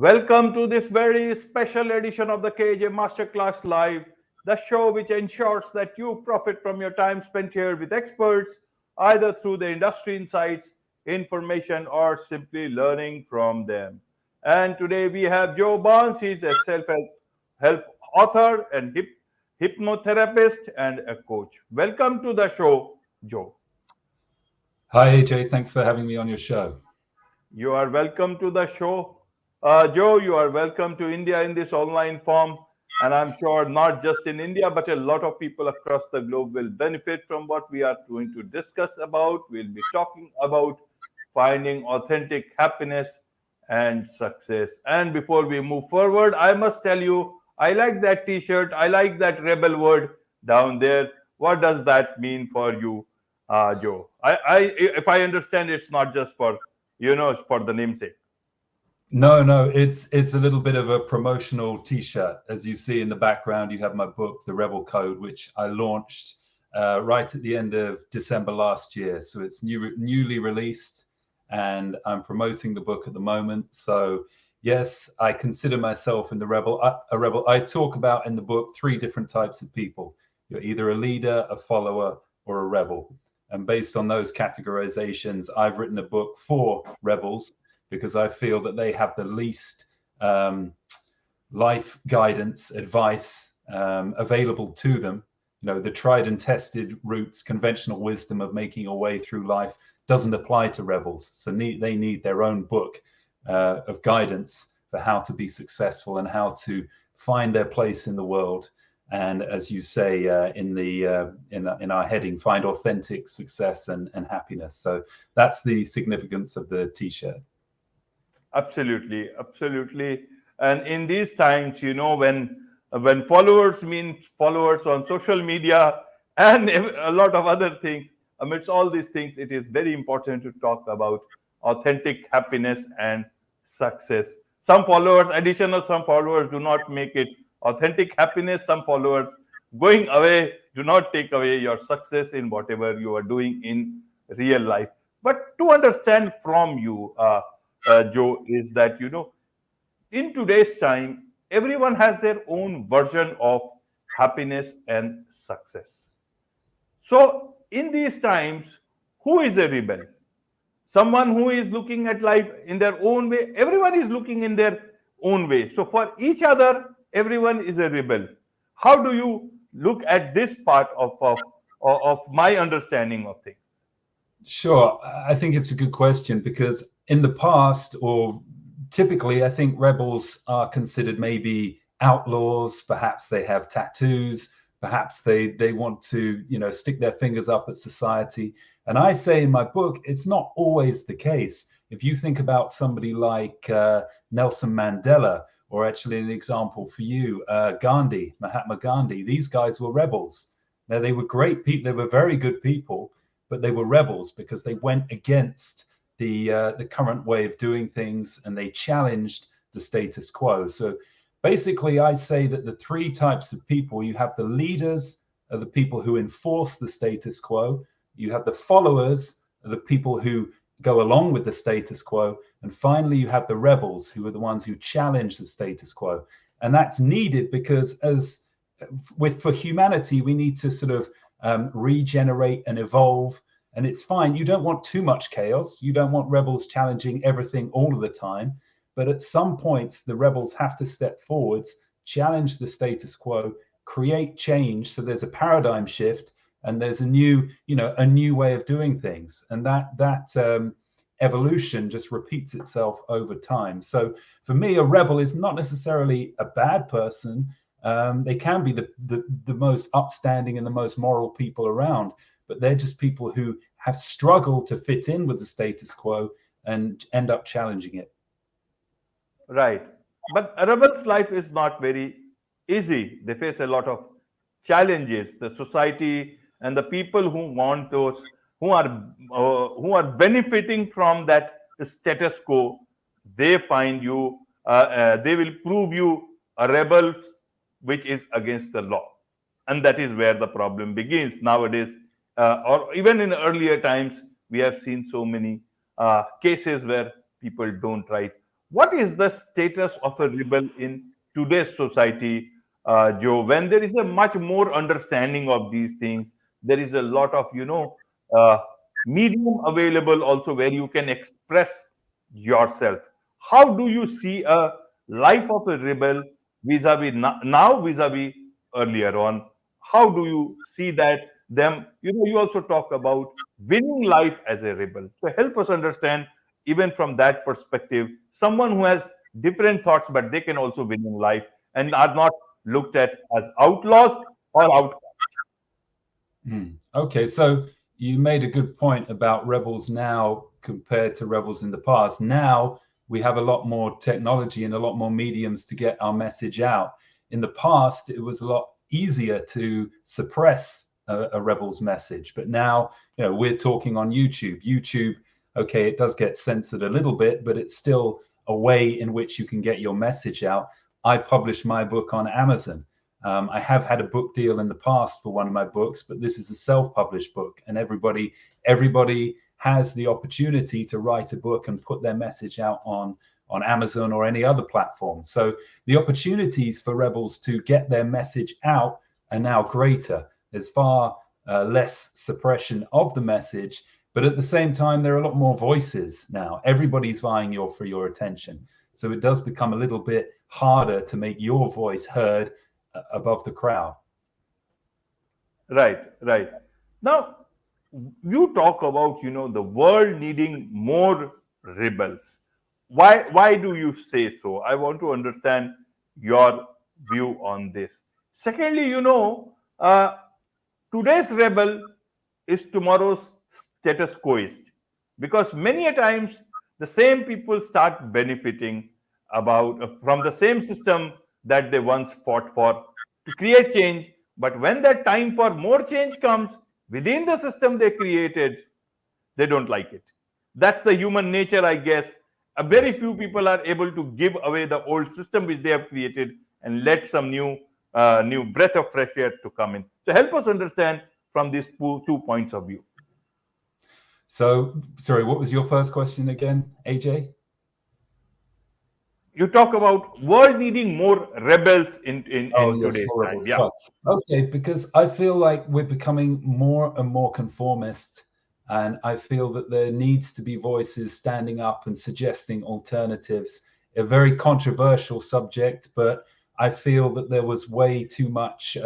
Welcome to this very special edition of the KAJ Masterclass Live, the show which ensures that you profit from your time spent here with experts, either through the industry insights, information, or simply learning from them. And today we have Joe Barnes. He's a self-help author and hypnotherapist and a coach. Welcome to the show, Joe. Hi, AJ. Thanks for having me on your show. You are welcome to the show. Joe, you are welcome to India in this online form. And I'm sure not just in India, but a lot of people across the globe will benefit from what we are going to discuss about. We'll be talking about finding authentic happiness and success. And before we move forward, I must tell you, I like that t-shirt. I like that rebel word down there. What does that mean for you, Joe? If I understand, it's not just for, for the namesake. No, it's a little bit of a promotional T-shirt. As you see in the background, you have my book, The Rebel Code, which I launched right at the end of December last year. So it's newly released, and I'm promoting the book at the moment. So yes, I consider myself a rebel. I talk about in the book 3 different types of people. You're either a leader, a follower, or a rebel. And based on those categorizations, I've written a book for rebels, because I feel that they have the least life guidance, advice available to them. The tried and tested routes, conventional wisdom of making a way through life doesn't apply to rebels. So they need their own book of guidance for how to be successful and how to find their place in the world. And as you say in our heading, find authentic success and happiness. So that's the significance of the T-shirt. Absolutely. And in these times, when followers mean followers on social media and a lot of other things, amidst all these things, it is very important to talk about authentic happiness and success. Some followers do not make it authentic happiness. Some followers going away do not take away your success in whatever you are doing in real life. But to understand from you, Joe, is that, in today's time, everyone has their own version of happiness and success. So, in these times, who is a rebel? Someone who is looking at life in their own way. Everyone is looking in their own way. So, for each other, everyone is a rebel. How do you look at this part of my understanding of things? Sure. I think it's a good question, because in the past, or typically, I think rebels are considered maybe outlaws. Perhaps they have tattoos. Perhaps they want to, stick their fingers up at society. And I say in my book, it's not always the case. If you think about somebody like Nelson Mandela, or actually an example for you, Mahatma Gandhi, these guys were rebels. Now, they were great people. They were very good people, but they were rebels because they went against the current way of doing things, and they challenged the status quo. So basically, I say that the 3 types of people: you have the leaders, are the people who enforce the status quo; you have the followers, are the people who go along with the status quo; and finally you have the rebels, who are the ones who challenge the status quo. And that's needed because for humanity, we need to sort of regenerate and evolve. And it's fine. You don't want too much chaos. You don't want rebels challenging everything all of the time. But at some points, the rebels have to step forwards, challenge the status quo, create change. So there's a paradigm shift, and there's a new way of doing things. And that evolution just repeats itself over time. So for me, a rebel is not necessarily a bad person. They can be the most upstanding and the most moral people around, but they're just people who have struggled to fit in with the status quo and end up challenging it. Right. But a rebel's life is not very easy. They face a lot of challenges. The society and the people who want those, who are benefiting from that status quo, they find you, they will prove you a rebel which is against the law. And that is where the problem begins nowadays. Or even in earlier times, we have seen so many cases where people don't right. what is the status of a rebel in today's society, Joe? When there is a much more understanding of these things, there is a lot of uh, medium available also where you can express yourself. How do you see a life of a rebel vis-a-vis now vis-a-vis earlier on? How do you see that them? You also talk about winning life as a rebel. So help us understand even from that perspective, someone who has different thoughts, but they can also win in life and are not looked at as outlaws or out. Okay, so you made a good point about rebels now compared to rebels in the past. Now we have a lot more technology and a lot more mediums to get our message out. In the past, it was a lot easier to suppress a rebel's message, but now we're talking on YouTube. YouTube, okay, it does get censored a little bit, but it's still a way in which you can get your message out. I published my book on Amazon. I have had a book deal in the past for one of my books, but this is a self-published book, and everybody has the opportunity to write a book and put their message out on Amazon or any other platform. So the opportunities for rebels to get their message out are now greater. There's far less suppression of the message, but at the same time, there are a lot more voices now. Everybody's vying for your attention. So it does become a little bit harder to make your voice heard above the crowd. Right. Now, you talk about the world needing more rebels. Why do you say so? I want to understand your view on this. Secondly, today's rebel is tomorrow's status quoist, because many a times the same people start benefiting about from the same system that they once fought for to create change. But when that time for more change comes within the system they created, they don't like it. That's the human nature, I guess. A very Yes. few people are able to give away the old system which they have created and let some new breath of fresh air to come in. So help us understand from these two points of view. So, sorry, what was your first question again, AJ? You talk about world needing more rebels Oh, in yes, today's more time. rebels. Yeah. Well, okay, because I feel like we're becoming more and more conformist, and I feel that there needs to be voices standing up and suggesting alternatives. A very controversial subject, but I feel that there was way too much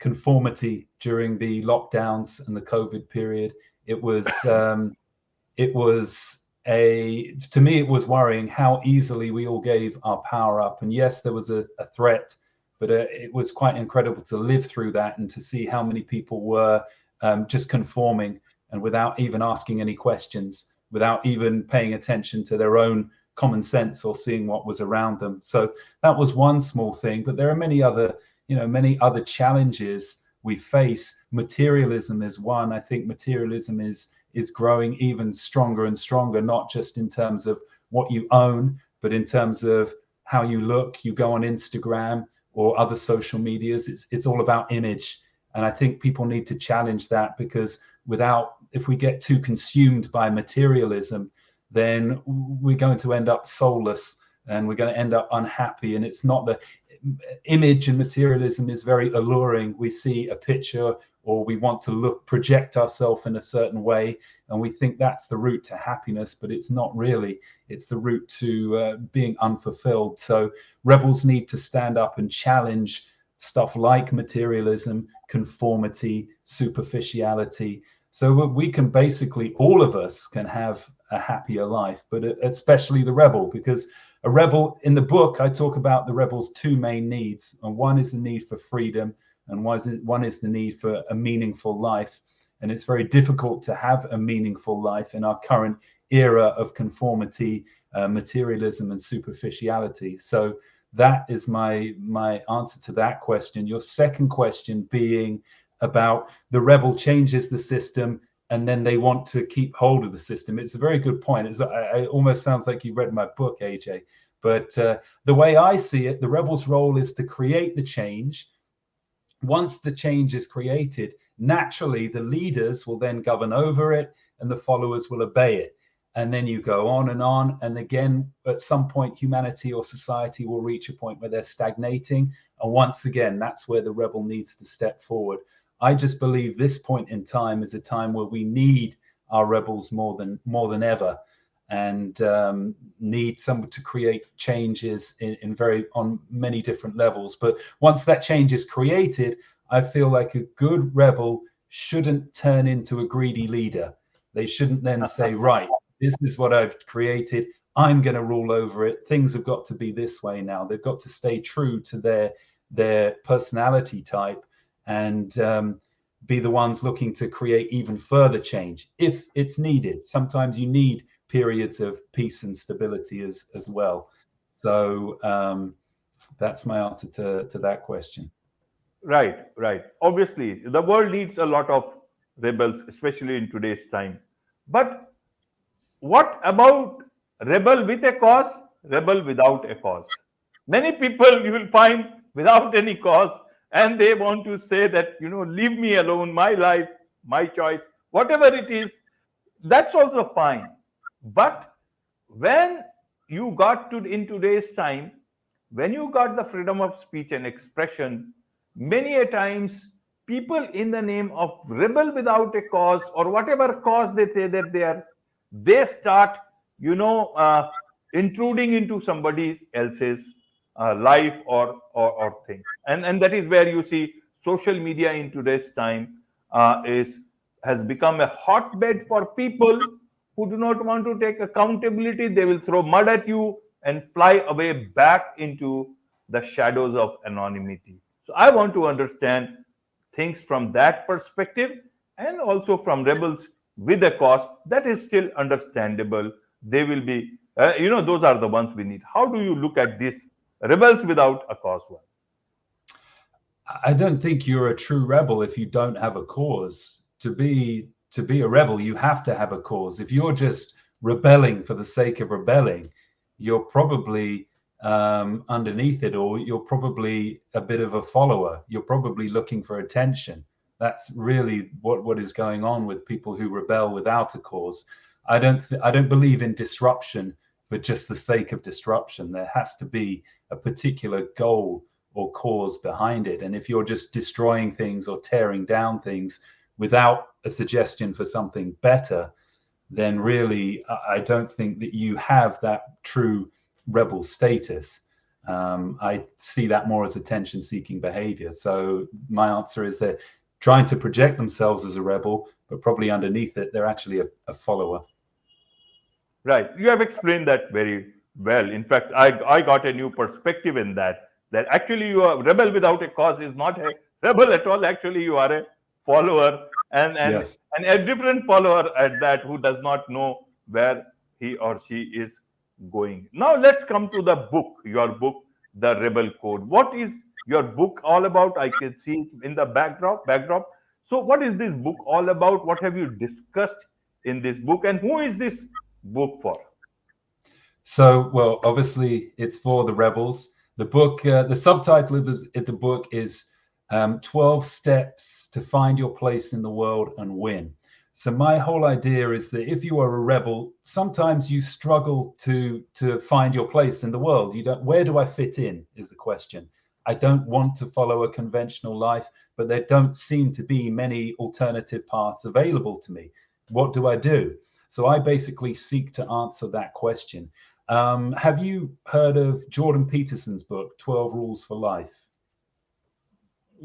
conformity during the lockdowns and the COVID period. It was it was to me, it was worrying how easily we all gave our power up. And yes, there was a threat, but it was quite incredible to live through that and to see how many people were just conforming and without even asking any questions, without even paying attention to their own common sense or seeing what was around them. So that was one small thing, but there are many other challenges we face. Materialism is one. I think materialism is growing even stronger and stronger, not just in terms of what you own, but in terms of how you look. You go on Instagram or other social medias, it's all about image. And I think people need to challenge that, because if we get too consumed by materialism, then we're going to end up soulless and we're going to end up unhappy. And it's not the image, and materialism is very alluring. We see a picture or we want to project ourselves in a certain way, and we think that's the route to happiness, but it's not really. It's the route to being unfulfilled. So rebels need to stand up and challenge stuff like materialism, conformity, superficiality, so we can basically, all of us can have a happier life, but especially the rebel, because a rebel, in the book, I talk about the rebel's two main needs, and one is the need for freedom, and one is the need for a meaningful life. And it's very difficult to have a meaningful life in our current era of conformity, materialism, and superficiality. So that is my answer to that question. Your second question being about the rebel changes the system and then they want to keep hold of the system. It's a very good point. It almost sounds like you read my book, AJ. But the way I see it, the rebel's role is to create the change. Once the change is created, naturally the leaders will then govern over it and the followers will obey it. and then you go on, and again, at some point, humanity or society will reach a point where they're stagnating, and once again, that's where the rebel needs to step forward. I just believe this point in time is a time where we need our rebels more than ever, and need someone to create changes on many different levels. But once that change is created, I feel like a good rebel shouldn't turn into a greedy leader. They shouldn't then say, right, this is what I've created, I'm going to rule over it, things have got to be this way now. They've got to stay true to their personality type, and be the ones looking to create even further change if it's needed. Sometimes you need periods of peace and stability as well. So that's my answer to that question. Right, right. Obviously, the world needs a lot of rebels, especially in today's time. But what about rebel with a cause, rebel without a cause? Many people you will find without any cause, and they want to say that, leave me alone, my life, my choice, whatever it is, that's also fine. But when you got to in today's time, when you got the freedom of speech and expression, many a times people in the name of rebel without a cause, or whatever cause they say that they start intruding into somebody else's life or things, and that is where you see social media in today's time is has become a hotbed for people who do not want to take accountability. They will throw mud at you and fly away back into the shadows of anonymity. So I want to understand things from that perspective, and also from rebels with a cause that is still understandable. They will be, those are the ones we need. How do you look at this rebels without a cause one? I don't think you're a true rebel if you don't have a cause. To be a rebel, you have to have a cause. If you're just rebelling for the sake of rebelling, you're probably underneath it, or you're probably a bit of a follower. You're probably looking for attention. That's really what is going on with people who rebel without a cause. I don't believe in disruption for just the sake of disruption. There has to be a particular goal or cause behind it. And if you're just destroying things or tearing down things without a suggestion for something better, then really I don't think that you have that true rebel status. I see that more as attention-seeking behavior. So my answer is they're trying to project themselves as a rebel, but probably underneath it, they're actually a follower. Right. You have explained that very well. In fact, I got a new perspective in that actually you are rebel without a cause is not a rebel at all. Actually, you are a follower, Yes. and a different follower at that, who does not know where he or she is going. Now let's come to the book, your book, The Rebel Code. What is your book all about? I can see it in the backdrop. So what is this book all about? What have you discussed in this book, and who is this book for? So, well, obviously it's for the rebels. The book, the subtitle of the book is 12 Steps to Find Your Place in the World and Win. So my whole idea is that if you are a rebel, sometimes you struggle to find your place in the world. You don't, where do I fit in is the question. I don't want to follow a conventional life, but there don't seem to be many alternative paths available to me. What do I do? So I basically seek to answer that question. Have you heard of Jordan Peterson's book, 12 Rules for Life?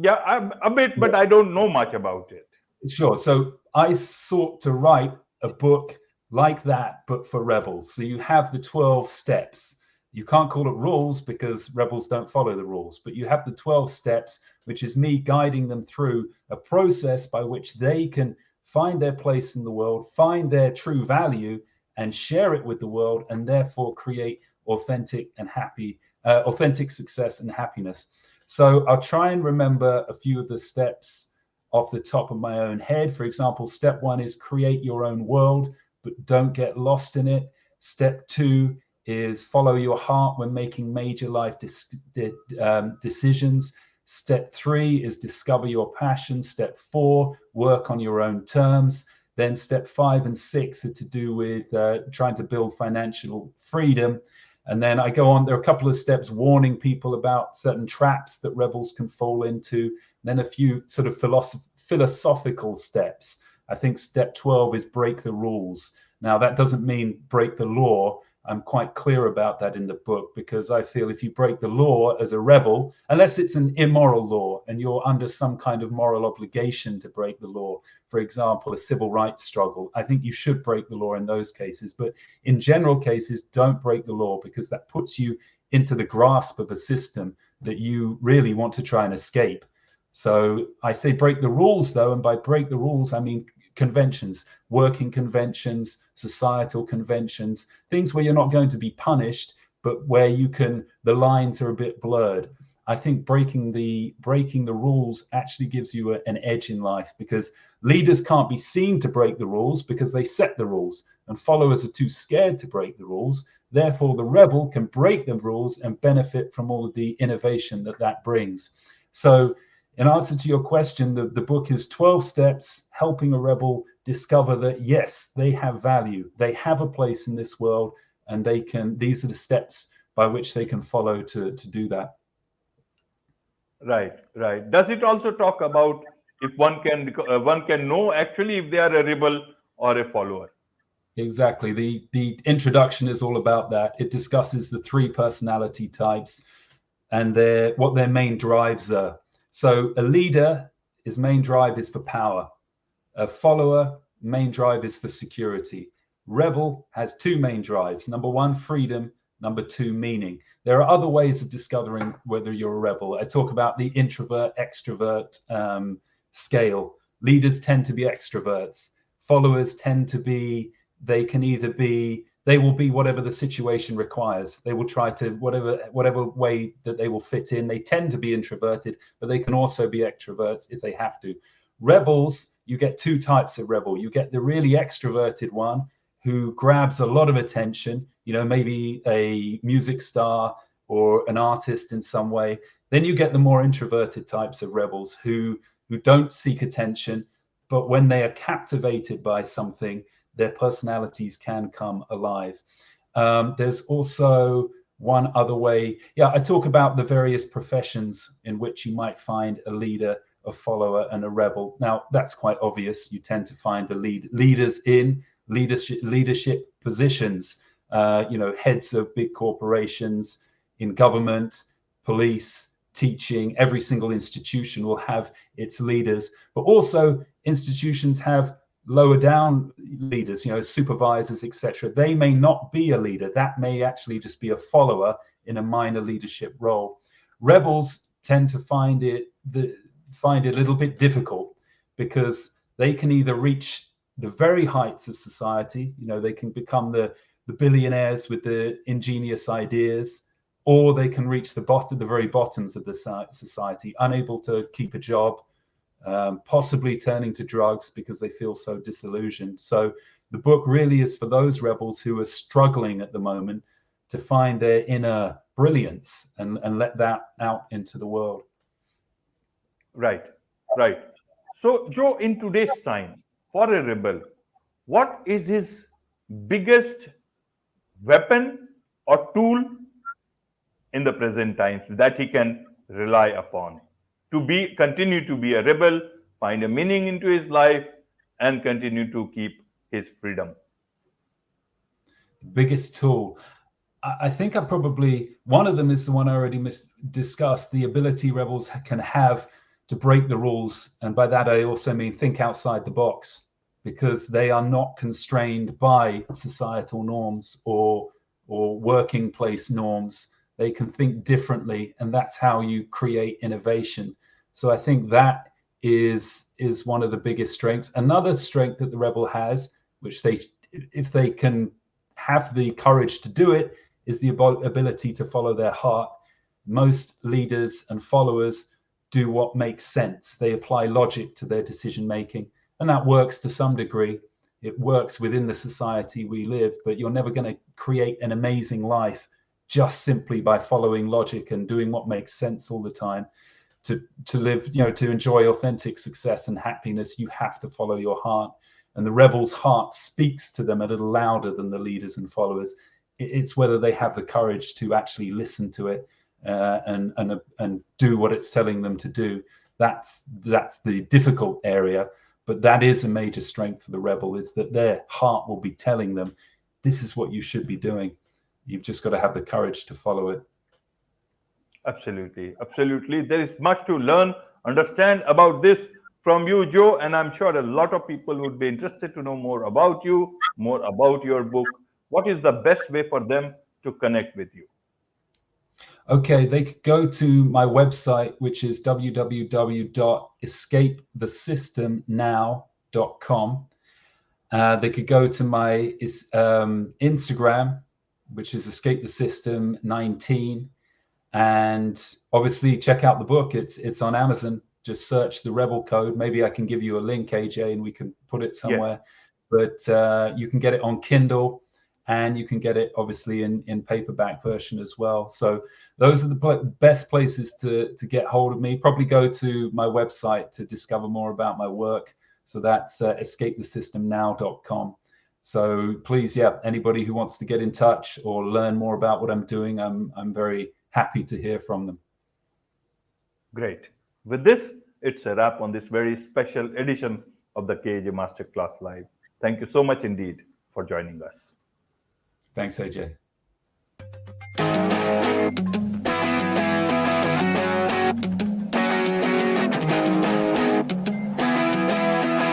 Yeah, a bit, but I don't know much about it. Sure. So I sought to write a book like that, but for rebels. So you have the 12 steps. You can't call it rules because rebels don't follow the rules, but you have the 12 steps, which is me guiding them through a process by which they can find their place in the world, find their true value, and share it with the world, and therefore create authentic and happy, authentic success and happiness. So I'll try and remember a few of the steps off the top of my own head. For example, step 1 is create your own world, but don't get lost in it. Step 2 is follow your heart when making major life decisions. Step 3 is discover your passion. Step 4, work on your own terms. Then step 5 and 6 are to do with trying to build financial freedom. And then I go on, there are a couple of steps warning people about certain traps that rebels can fall into. And then a few sort of philosophical steps. I think step 12 is break the rules. Now, that doesn't mean break the law. I'm quite clear about that in the book, because I feel if you break the law as a rebel, unless it's an immoral law and you're under some kind of moral obligation to break the law, for example, a civil rights struggle, I think you should break the law in those cases. But in general cases, don't break the law, because that puts you into the grasp of a system that you really want to try and escape. So I say break the rules, though, and by break the rules, I mean conventions, working conventions, societal conventions, things where you're not going to be punished, but where you can, the lines are a bit blurred. I think breaking the rules actually gives you an edge in life, because leaders can't be seen to break the rules because they set the rules, and followers are too scared to break the rules. Therefore, the rebel can break the rules and benefit from all of the innovation that brings. So in answer to your question, the book is 12 steps helping a rebel discover that, yes, they have value. They have a place in this world, and these are the steps by which they can follow to do that. Right, right. Does it also talk about if one can know actually if they are a rebel or a follower? Exactly. The introduction is all about that. It discusses the 3 personality types and what their main drives are. So a leader, his main drive is for power. A follower, main drive is for security. Rebel has 2 main drives. Number 1, freedom. Number 2, meaning. There are other ways of discovering whether you're a rebel. I talk about the introvert, extrovert scale. Leaders tend to be extroverts. Followers tend to be, they will be whatever the situation requires. They will try to, whatever way that they will fit in. They tend to be introverted, but they can also be extroverts if they have to. Rebels, you get 2 types of rebel. You get the really extroverted one who grabs a lot of attention, maybe a music star or an artist in some way. Then you get the more introverted types of rebels who don't seek attention, but when they are captivated by something, their personalities can come alive. There's also one other way. Yeah, I talk about the various professions in which you might find a leader, a follower, and a rebel. Now, that's quite obvious. You tend to find the leaders in leadership positions, heads of big corporations, in government, police, teaching. Every single institution will have its leaders, but also institutions have lower down leaders, supervisors, etc. They may not be a leader. That may actually just be a follower in a minor leadership role. Rebels tend to find it a little bit difficult, because they can either reach the very heights of society, they can become the billionaires with the ingenious ideas, or they can reach the very bottoms of the society, unable to keep a job, possibly turning to drugs because they feel so disillusioned. So the book really is for those rebels who are struggling at the moment to find their inner brilliance and let that out into the world. Right, right. So, Joe, in today's time, for a rebel, what is his biggest weapon or tool in the present times that he can rely upon to continue to be a rebel, find a meaning into his life, and continue to keep his freedom? The biggest tool, I think one of them is the one I already discussed, the ability rebels can have to break the rules. And by that, I also mean think outside the box, because they are not constrained by societal norms or working place norms. They can think differently, and that's how you create innovation. So I think that is one of the biggest strengths. Another strength that the rebel has, which if they can have the courage to do it, is the ability to follow their heart. Most leaders and followers do what makes sense. They apply logic to their decision making, and that works to some degree. It works within the society we live, but you're never going to create an amazing life just simply by following logic and doing what makes sense all the time. To live, to enjoy authentic success and happiness, you have to follow your heart. and the rebel's heart speaks to them a little louder than the leaders and followers. It's whether they have the courage to actually listen to it and do what it's telling them to do. That's the difficult area, but that is a major strength for the rebel, is that their heart will be telling them, this is what you should be doing. You've just got to have the courage to follow it. Absolutely, absolutely. There is much to learn, understand about this from you, Joe, and I'm sure a lot of people would be interested to know more about you, more about your book. What is the best way for them to connect with you? Okay, they could go to my website, which is www.escapethesystemnow.com. They could go to my Instagram, which is Escape the System 19. And obviously check out the book. It's on Amazon. Just search the Rebel Code. Maybe I can give you a link, AJ, and we can put it somewhere. Yes. But you can get it on Kindle, and you can get it obviously in paperback version as well. So those are the best places to get hold of me. Probably go to my website to discover more about my work. So that's escapethesystemnow.com. So please, yeah, anybody who wants to get in touch or learn more about what I'm doing, I'm very happy to hear from them. Great. With this, it's a wrap on this very special edition of the KAJ Masterclass Live. Thank you so much indeed for joining us. Thanks, AJ.